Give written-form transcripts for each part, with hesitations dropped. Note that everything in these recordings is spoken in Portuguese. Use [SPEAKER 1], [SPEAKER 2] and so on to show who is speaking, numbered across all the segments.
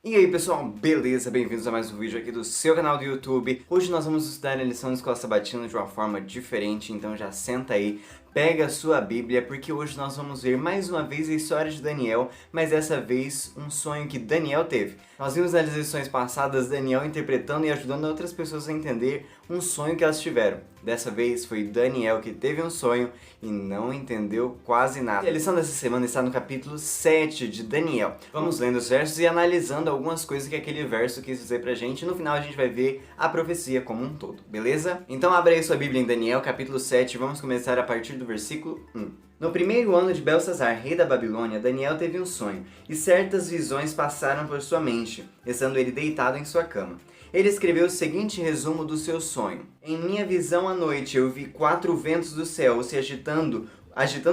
[SPEAKER 1] E aí pessoal, beleza? Bem-vindos a mais um vídeo aqui do seu canal do YouTube. Hoje nós vamos estudar a lição de Escola Sabatina de uma forma diferente, então já senta aí, pega a sua Bíblia, porque hoje nós vamos ver mais uma vez a história de Daniel, mas dessa vez um sonho que Daniel teve. Nós vimos nas lições passadas Daniel interpretando e ajudando outras pessoas a entender um sonho que elas tiveram. Dessa vez foi Daniel que teve um sonho e não entendeu quase nada. E a lição dessa semana está no capítulo 7 de Daniel. Vamos lendo os versos e analisando algumas coisas que aquele verso quis dizer pra gente. No final a gente vai ver a profecia como um todo, beleza? Então abra aí sua Bíblia em Daniel, capítulo 7, vamos começar a partir do versículo 1. No primeiro ano de Belsazar, rei da Babilônia, Daniel teve um sonho, e certas visões passaram por sua mente, estando ele deitado em sua cama. Ele escreveu o seguinte resumo do seu sonho. Em minha visão à noite eu vi 4 ventos do céu se agitando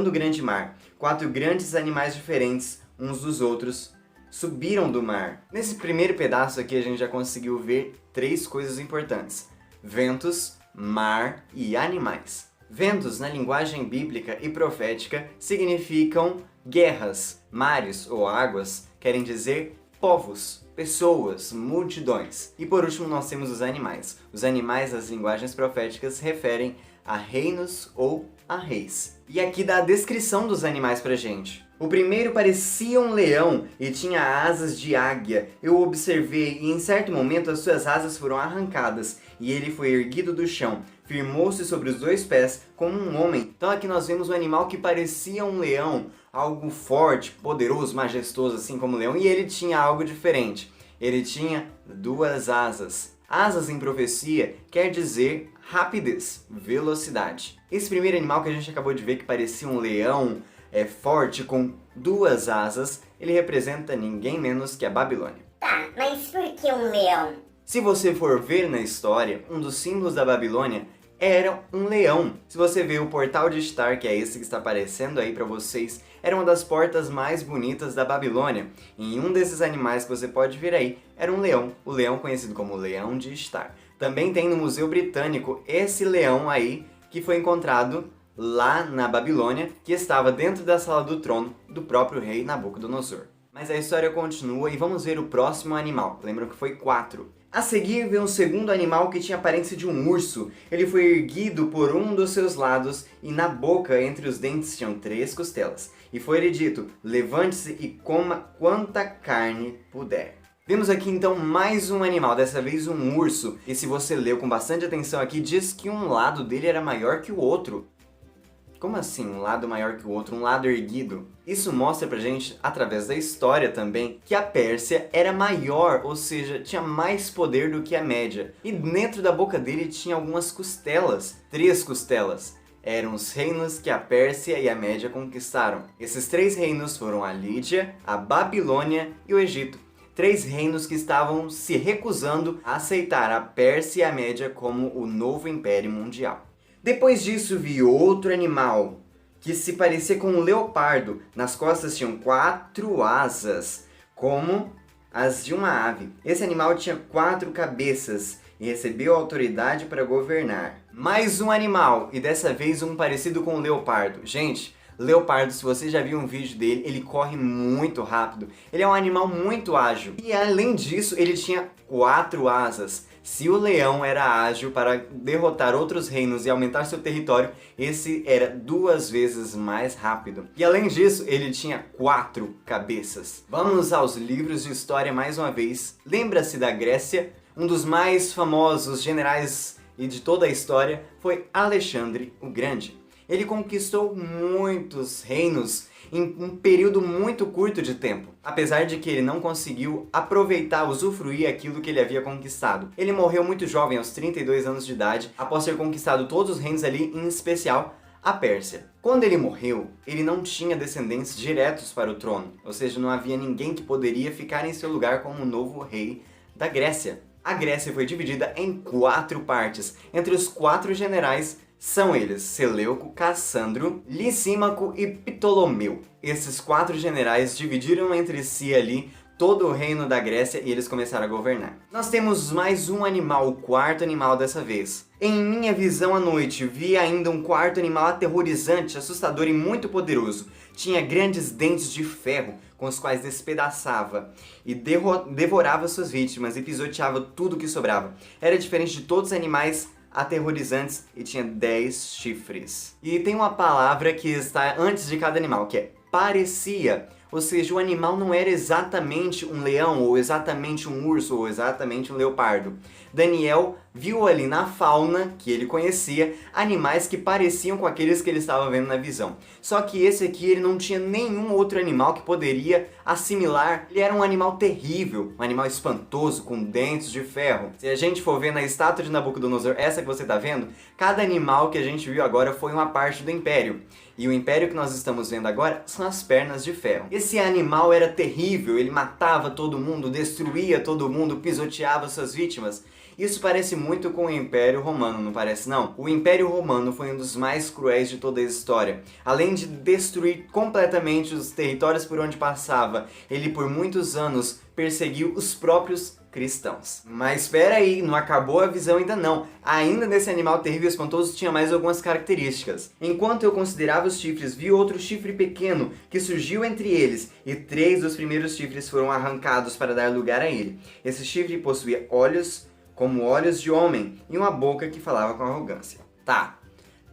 [SPEAKER 1] o grande mar. 4 grandes animais diferentes uns dos outros subiram do mar. Nesse primeiro pedaço aqui a gente já conseguiu ver 3 coisas importantes: ventos, mar e animais. Ventos, na linguagem bíblica e profética, significam guerras. Mares ou águas querem dizer povos, pessoas, multidões. E por último nós temos os animais. Os animais das linguagens proféticas referem a reinos ou a reis. E aqui dá a descrição dos animais pra gente. O primeiro parecia um leão e tinha asas de águia. Eu observei e em certo momento as suas asas foram arrancadas e ele foi erguido do chão. Firmou-se sobre os 2 pés como um homem. Então aqui nós vemos um animal que parecia um leão, algo forte, poderoso, majestoso, assim como um leão, e ele tinha algo diferente. Ele tinha 2 asas. Asas em profecia quer dizer rapidez, velocidade. Esse primeiro animal que a gente acabou de ver que parecia um leão, forte, com 2 asas, ele representa ninguém menos que a Babilônia.
[SPEAKER 2] Tá, mas por que um leão?
[SPEAKER 1] Se você for ver na história, um dos símbolos da Babilônia era um leão. Se você ver o portal de Ishtar, que é esse que está aparecendo aí para vocês, era uma das portas mais bonitas da Babilônia. E um desses animais que você pode ver aí era um leão, o leão conhecido como Leão de Ishtar. Também tem no Museu Britânico esse leão aí que foi encontrado lá na Babilônia, que estava dentro da sala do trono do próprio rei Nabucodonosor. Mas a história continua e vamos ver o próximo animal. Lembram que foi 4. A seguir veio um segundo animal que tinha a aparência de um urso. Ele foi erguido por um dos seus lados e na boca, entre os dentes, tinham 3 costelas. E foi-lhe dito: levante-se e coma quanta carne puder. Vemos aqui então mais um animal, dessa vez um urso. E se você leu com bastante atenção aqui, diz que um lado dele era maior que o outro. Como assim, um lado maior que o outro, um lado erguido? Isso mostra pra gente, através da história também, que a Pérsia era maior, ou seja, tinha mais poder do que a média. E dentro da boca dele tinha algumas costelas, 3 costelas. Eram os reinos que a Pérsia e a Média conquistaram. Esses 3 reinos foram a Lídia, a Babilônia e o Egito. 3 reinos que estavam se recusando a aceitar a Pérsia e a Média como o novo império mundial. Depois disso vi outro animal, que se parecia com um leopardo. Nas costas tinham 4 asas, como as de uma ave. Esse animal tinha 4 cabeças e recebeu autoridade para governar. Mais um animal, e dessa vez um parecido com o leopardo. Gente, leopardo, se você já viu um vídeo dele, ele corre muito rápido. Ele é um animal muito ágil. E além disso, ele tinha 4 asas. Se o leão era ágil para derrotar outros reinos e aumentar seu território, esse era 2 vezes mais rápido. E além disso, ele tinha 4 cabeças. Vamos aos livros de história mais uma vez. Lembra-se da Grécia? Um dos mais famosos generais e de toda a história foi Alexandre o Grande. Ele conquistou muitos reinos em um período muito curto de tempo, apesar de que ele não conseguiu aproveitar, usufruir aquilo que ele havia conquistado. Ele morreu muito jovem, aos 32 anos de idade, após ter conquistado todos os reinos ali, em especial a Pérsia. Quando ele morreu, ele não tinha descendentes diretos para o trono, ou seja, não havia ninguém que poderia ficar em seu lugar como o novo rei da Grécia. A Grécia foi dividida em 4 partes, entre os 4 generais. São eles Seleuco, Cassandro, Lisímaco e Ptolomeu. Esses 4 generais dividiram entre si ali todo o reino da Grécia e eles começaram a governar. Nós temos mais um animal, o quarto animal dessa vez. Em minha visão à noite, vi ainda um quarto animal aterrorizante, assustador e muito poderoso. Tinha grandes dentes de ferro, com os quais despedaçava e devorava suas vítimas e pisoteava tudo que sobrava. Era diferente de todos os animais aterrorizantes e tinha 10 chifres. E tem uma palavra que está antes de cada animal, que é parecia. Ou seja, o animal não era exatamente um leão, ou exatamente um urso, ou exatamente um leopardo. Daniel viu ali na fauna, que ele conhecia, animais que pareciam com aqueles que ele estava vendo na visão. Só que esse aqui, ele não tinha nenhum outro animal que poderia assimilar. Ele era um animal terrível, um animal espantoso, com dentes de ferro. Se a gente for ver na estátua de Nabucodonosor, essa que você está vendo, cada animal que a gente viu agora foi uma parte do império. E o império que nós estamos vendo agora são as pernas de ferro. Esse animal era terrível, ele matava todo mundo, destruía todo mundo, pisoteava suas vítimas. Isso parece muito com o Império Romano, não parece não? O Império Romano foi um dos mais cruéis de toda a história. Além de destruir completamente os territórios por onde passava, ele por muitos anos perseguiu os próprios cristãos. Mas espera aí, não acabou a visão ainda não. Ainda nesse animal terrível e espantoso tinha mais algumas características. Enquanto eu considerava os chifres, vi outro chifre pequeno que surgiu entre eles, e 3 dos primeiros chifres foram arrancados para dar lugar a ele. Esse chifre possuía olhos como olhos de homem e uma boca que falava com arrogância. Tá,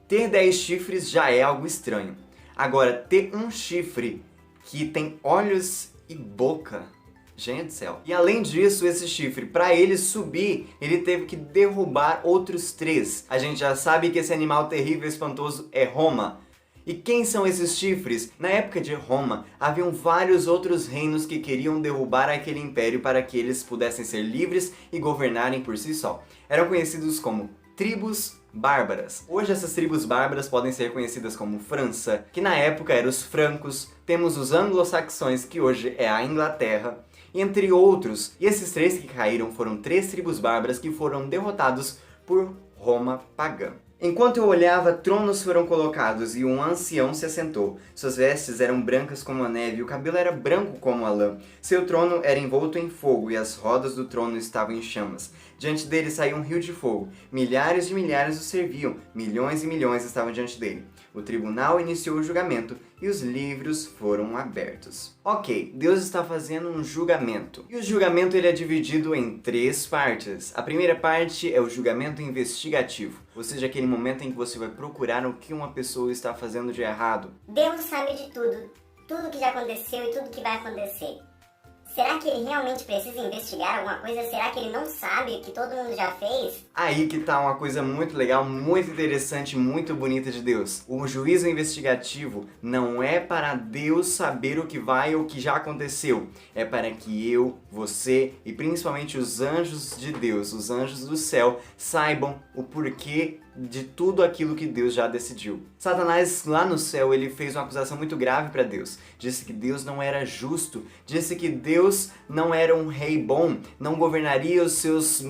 [SPEAKER 1] ter 10 chifres já é algo estranho. Agora, ter um chifre que tem olhos e boca... Gente do céu. E além disso, esse chifre, para ele subir, ele teve que derrubar outros 3. A gente já sabe que esse animal terrível e espantoso é Roma. E quem são esses chifres? Na época de Roma, haviam vários outros reinos que queriam derrubar aquele império para que eles pudessem ser livres e governarem por si só. Eram conhecidos como tribos bárbaras. Hoje essas tribos bárbaras podem ser conhecidas como França, que na época eram os francos, temos os anglo-saxões, que hoje é a Inglaterra, entre outros. E esses 3 que caíram foram 3 tribos bárbaras que foram derrotados por Roma pagã. Enquanto eu olhava, tronos foram colocados e um ancião se assentou. Suas vestes eram brancas como a neve e o cabelo era branco como a lã. Seu trono era envolto em fogo e as rodas do trono estavam em chamas. Diante dele saía um rio de fogo. Milhares de milhares o serviam. Milhões e milhões estavam diante dele. O tribunal iniciou o julgamento e os livros foram abertos. Ok, Deus está fazendo um julgamento. E o julgamento ele é dividido em 3 partes. A primeira parte é o julgamento investigativo. Ou seja, aquele momento em que você vai procurar o que uma pessoa está fazendo de errado.
[SPEAKER 2] Deus sabe de tudo. Tudo que já aconteceu e tudo que vai acontecer. Será que ele realmente precisa investigar alguma coisa? Será que ele não sabe o que todo mundo já fez?
[SPEAKER 1] Aí que tá uma coisa muito legal, muito interessante, muito bonita de Deus. O juízo investigativo não é para Deus saber o que vai ou o que já aconteceu. É para que eu, você e principalmente os anjos de Deus, os anjos do céu, saibam o porquê de tudo aquilo que Deus já decidiu. Satanás lá no céu, ele fez uma acusação muito grave para Deus. Disse que Deus não era justo, disse que Deus não era um rei bom, não governaria os seus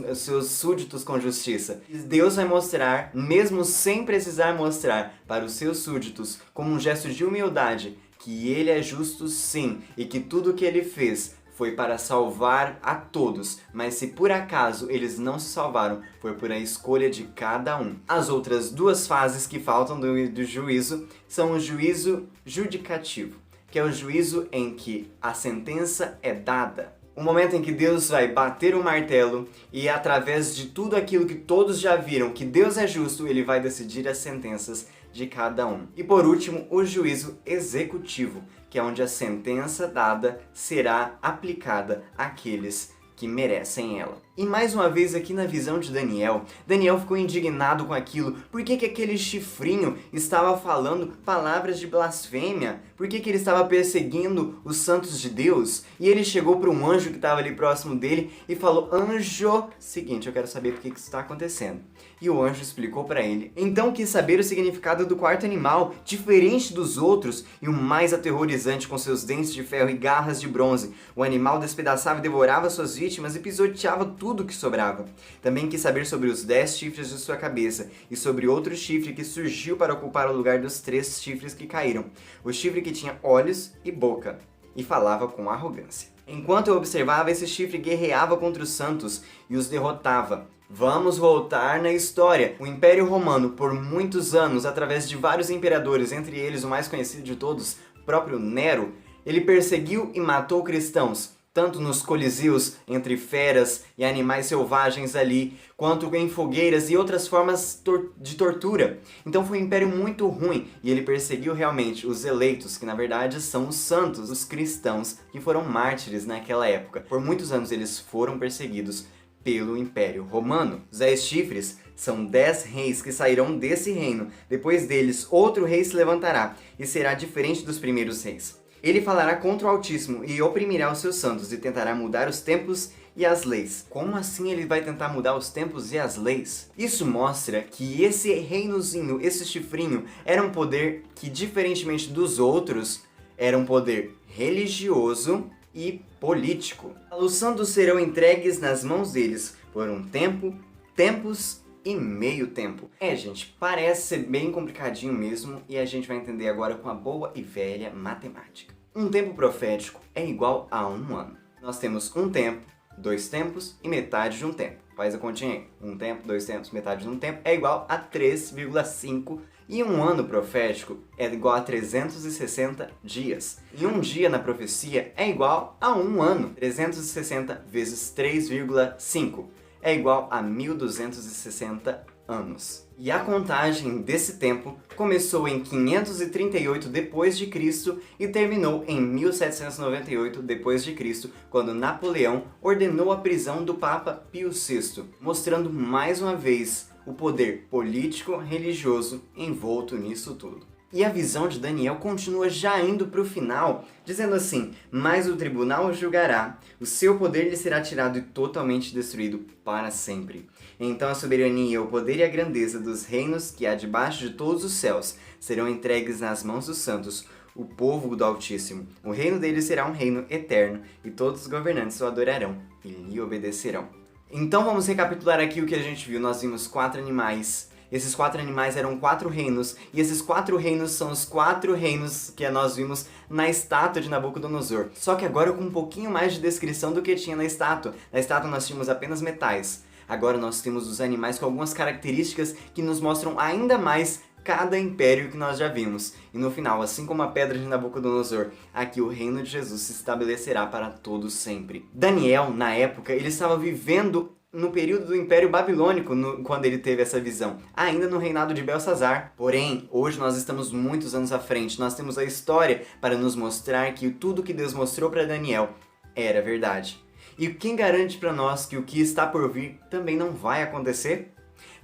[SPEAKER 1] súditos com justiça. E Deus vai mostrar, mesmo sem precisar mostrar para os seus súditos, como um gesto de humildade, que ele é justo sim, e que tudo o que ele fez foi para salvar a todos, mas se por acaso eles não se salvaram, foi por a escolha de cada um. As outras 2 fases que faltam do juízo são o juízo judicativo, que é o juízo em que a sentença é dada. O momento em que Deus vai bater o martelo e através de tudo aquilo que todos já viram que Deus é justo, ele vai decidir as sentenças de cada um. E por último, o juízo executivo, que é onde a sentença dada será aplicada àqueles que merecem ela. E mais uma vez aqui na visão de Daniel, Daniel ficou indignado com aquilo. Por que aquele chifrinho estava falando palavras de blasfêmia? Por que ele estava perseguindo os santos de Deus? E ele chegou para um anjo que estava ali próximo dele e falou: anjo, seguinte, eu quero saber por que isso está acontecendo. E o anjo explicou para ele. Então quis saber o significado do quarto animal, diferente dos outros e o mais aterrorizante, com seus dentes de ferro e garras de bronze. O animal despedaçava e devorava suas vítimas e pisoteava tudo que sobrava. Também quis saber sobre os 10 chifres de sua cabeça e sobre outro chifre que surgiu para ocupar o lugar dos 3 chifres que caíram. O chifre que tinha olhos e boca e falava com arrogância. Enquanto eu observava, esse chifre guerreava contra os santos e os derrotava. Vamos voltar na história. O Império Romano, por muitos anos, através de vários imperadores, entre eles o mais conhecido de todos, próprio Nero, ele perseguiu e matou cristãos, tanto nos coliseus, entre feras e animais selvagens ali, quanto em fogueiras e outras formas de tortura. Então foi um império muito ruim e ele perseguiu realmente os eleitos, que na verdade são os santos, os cristãos, que foram mártires naquela época. Por muitos anos eles foram perseguidos pelo Império Romano. Os 10 chifres são 10 reis que sairão desse reino. Depois deles, outro rei se levantará e será diferente dos primeiros reis. Ele falará contra o Altíssimo e oprimirá os seus santos e tentará mudar os tempos e as leis. Como assim ele vai tentar mudar os tempos e as leis? Isso mostra que esse reinozinho, esse chifrinho, era um poder que, diferentemente dos outros, era um poder religioso e político. Os santos serão entregues nas mãos deles por um tempo, tempos e meio tempo. Gente, parece ser bem complicadinho mesmo e a gente vai entender agora com a boa e velha matemática. Um tempo profético é igual a um ano. Nós temos um tempo, 2 tempos e metade de um tempo. Faz a continha aí. Um tempo, 2 tempos, metade de um tempo é igual a 3,5 e um ano profético é igual a 360 dias. E um dia na profecia é igual a um ano. 360 vezes 3,5 é igual a 1260 anos. E a contagem desse tempo começou em 538 d.C. e terminou em 1798 d.C., quando Napoleão ordenou a prisão do Papa Pio VI, mostrando mais uma vez o poder político-religioso envolto nisso tudo. E a visão de Daniel continua já indo para o final, dizendo assim: mas o tribunal o julgará, o seu poder lhe será tirado e totalmente destruído para sempre. Então a soberania, o poder e a grandeza dos reinos que há debaixo de todos os céus serão entregues nas mãos dos santos, o povo do Altíssimo. O reino dele será um reino eterno, e todos os governantes o adorarão e lhe obedecerão. Então vamos recapitular aqui o que a gente viu. Nós vimos 4 animais. Esses 4 animais eram 4 reinos, e esses 4 reinos são os 4 reinos que nós vimos na estátua de Nabucodonosor. Só que agora com um pouquinho mais de descrição do que tinha na estátua. Na estátua nós tínhamos apenas metais. Agora nós temos os animais com algumas características que nos mostram ainda mais cada império que nós já vimos. E no final, assim como a pedra de Nabucodonosor, aqui o reino de Jesus se estabelecerá para todo sempre. Daniel, na época, ele estava vivendo no período do Império Babilônico, quando ele teve essa visão, ainda no reinado de Belsazar. Porém, hoje nós estamos muitos anos à frente, nós temos a história para nos mostrar que tudo que Deus mostrou para Daniel era verdade. E quem garante para nós que o que está por vir também não vai acontecer?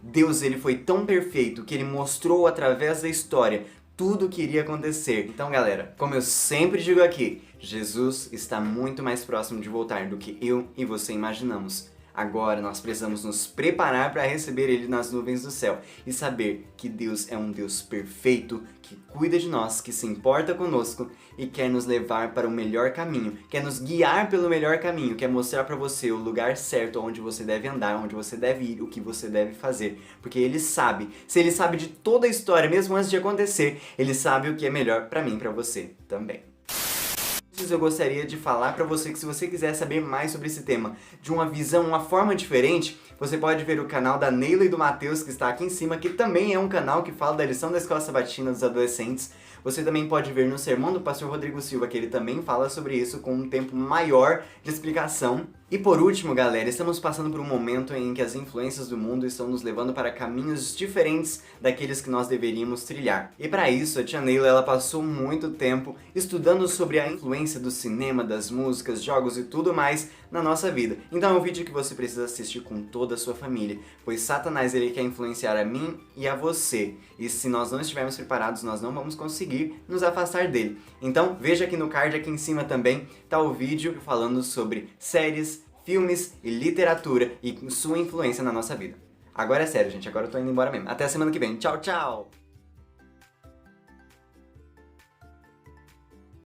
[SPEAKER 1] Deus, ele foi tão perfeito que ele mostrou através da história tudo o que iria acontecer. Então, galera, como eu sempre digo aqui, Jesus está muito mais próximo de voltar do que eu e você imaginamos. Agora nós precisamos nos preparar para receber Ele nas nuvens do céu e saber que Deus é um Deus perfeito, que cuida de nós, que se importa conosco e quer nos levar para o melhor caminho, quer nos guiar pelo melhor caminho, quer mostrar para você o lugar certo onde você deve andar, onde você deve ir, o que você deve fazer. Porque Ele sabe, se Ele sabe de toda a história, mesmo antes de acontecer, Ele sabe o que é melhor para mim e para você também. Eu gostaria de falar para você que se você quiser saber mais sobre esse tema de uma visão, uma forma diferente, você pode ver o canal da Neila e do Matheus, que está aqui em cima, que também é um canal que fala da lição da Escola Sabatina dos adolescentes. Você também pode ver no sermão do pastor Rodrigo Silva, que ele também fala sobre isso com um tempo maior de explicação. E por último, galera, estamos passando por um momento em que as influências do mundo estão nos levando para caminhos diferentes daqueles que nós deveríamos trilhar. E para isso, a tia Neila, ela passou muito tempo estudando sobre a influência do cinema, das músicas, jogos e tudo mais na nossa vida. Então é um vídeo que você precisa assistir com toda a sua família, pois Satanás, ele quer influenciar a mim e a você. E se nós não estivermos preparados, nós não vamos conseguir nos afastar dele. Então veja aqui no card, aqui em cima também, tá o vídeo falando sobre séries, filmes e literatura e sua influência na nossa vida. Agora é sério, gente. Agora eu tô indo embora mesmo. Até a semana que vem. Tchau, tchau!